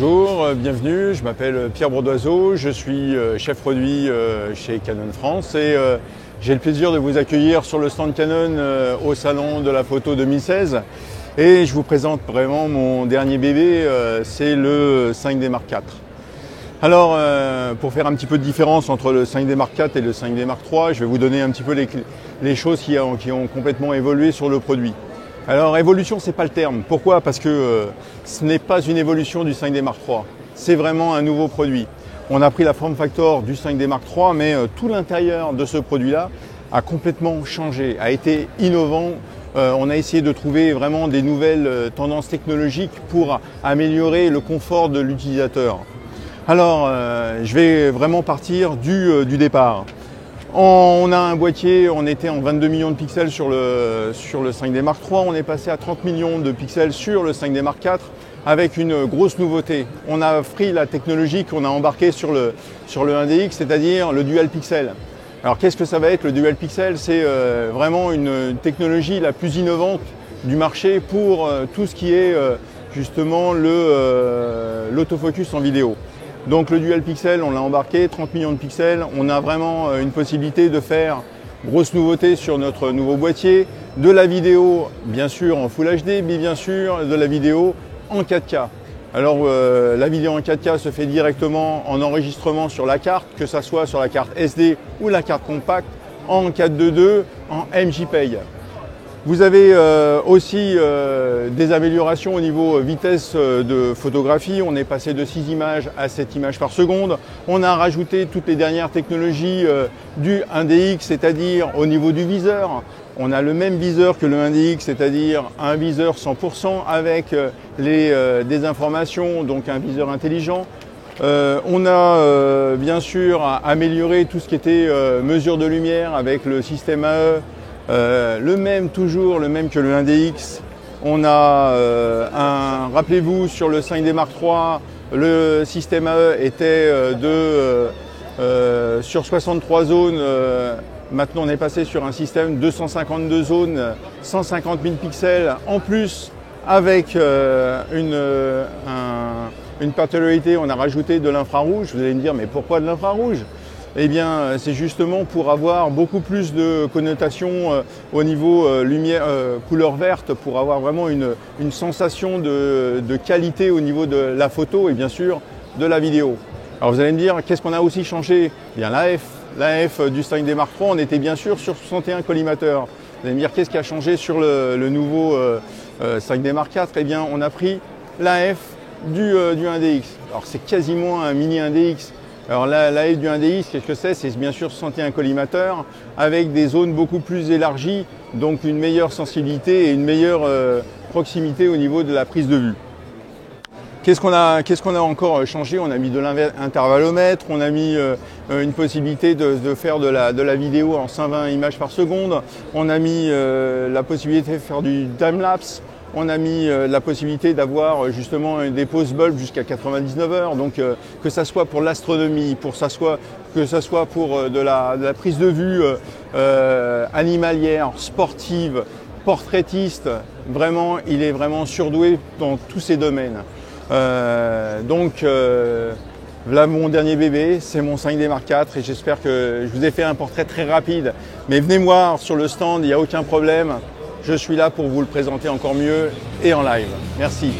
Bonjour, bienvenue, je m'appelle Pierre Bourdoiseau, je suis chef produit chez Canon France et j'ai le plaisir de vous accueillir sur le stand Canon au salon de la photo 2016 et je vous présente vraiment mon dernier bébé, c'est le 5D Mark IV. Alors pour faire un petit peu de différence entre le 5D Mark IV et le 5D Mark III, je vais vous donner un petit peu les choses qui ont complètement évolué sur le produit. Alors évolution, c'est pas le terme. Pourquoi? Parce que ce n'est pas une évolution du 5D Mark III. C'est vraiment un nouveau produit. On a pris la form factor du 5D Mark III, mais tout l'intérieur de ce produit-là a complètement changé, a été innovant. On a essayé de trouver vraiment des nouvelles tendances technologiques pour améliorer le confort de l'utilisateur. Alors, je vais vraiment partir du départ. On a un boîtier, on était en 22 millions de pixels sur le 5D Mark III, on est passé à 30 millions de pixels sur le 5D Mark IV avec une grosse nouveauté. On a pris la technologie qu'on a embarquée sur le 1DX, c'est-à-dire le dual pixel. Alors qu'est-ce que ça va être le dual pixel? C'est vraiment une technologie la plus innovante du marché pour tout ce qui est justement l'autofocus en vidéo. Donc le dual pixel, on l'a embarqué, 30 millions de pixels, on a vraiment une possibilité de faire grosse nouveauté sur notre nouveau boîtier, de la vidéo bien sûr en Full HD, mais bien sûr de la vidéo en 4K. Alors la vidéo en 4K se fait directement en enregistrement sur la carte, que ce soit sur la carte SD ou la carte compacte, en 4.2.2, en MJPEG. Vous avez aussi des améliorations au niveau vitesse de photographie. On est passé de 6 images à 7 images par seconde. On a rajouté toutes les dernières technologies du 1DX, c'est-à-dire au niveau du viseur. On a le même viseur que le 1DX, c'est-à-dire un viseur 100% avec des informations, donc un viseur intelligent. On a bien sûr amélioré tout ce qui était mesure de lumière avec le système AE. Toujours le même que le 1DX. On a rappelez-vous, sur le 5D Mark III, le système AE était sur 63 zones. Maintenant, on est passé sur un système 252 zones, 150 000 pixels en plus, avec une particularité, on a rajouté de l'infrarouge. Vous allez me dire, mais pourquoi de l'infrarouge? Eh bien, c'est justement pour avoir beaucoup plus de connotation au niveau couleur verte, pour avoir vraiment une sensation de qualité au niveau de la photo et bien sûr de la vidéo. Alors vous allez me dire, qu'est-ce qu'on a aussi changé? Eh bien l'AF du 5D Mark III, on était bien sûr sur 61 collimateurs. Vous allez me dire, qu'est-ce qui a changé sur le nouveau 5D Mark IV? Eh bien, on a pris l'AF du 1DX. Alors c'est quasiment un mini 1DX. Alors l'AF du 1DX, qu'est-ce que c'est? C'est bien sûr 61 collimateurs avec des zones beaucoup plus élargies, donc une meilleure sensibilité et une meilleure proximité au niveau de la prise de vue. Qu'est-ce qu'on a encore changé? On a mis de l'intervallomètre, on a mis une possibilité de faire de la vidéo en 120 images par seconde, on a mis la possibilité de faire du time-lapse. On a mis la possibilité d'avoir justement des pauses bulbes jusqu'à 99 heures, donc que ça soit pour l'astronomie, que ça soit pour de la prise de vue animalière, sportive, portraitiste, vraiment, il est vraiment surdoué dans tous ces domaines. Là, mon dernier bébé, c'est mon 5D Mark IV et j'espère que je vous ai fait un portrait très rapide, mais venez me voir sur le stand, il n'y a aucun problème. Je suis là pour vous le présenter encore mieux et en live. Merci.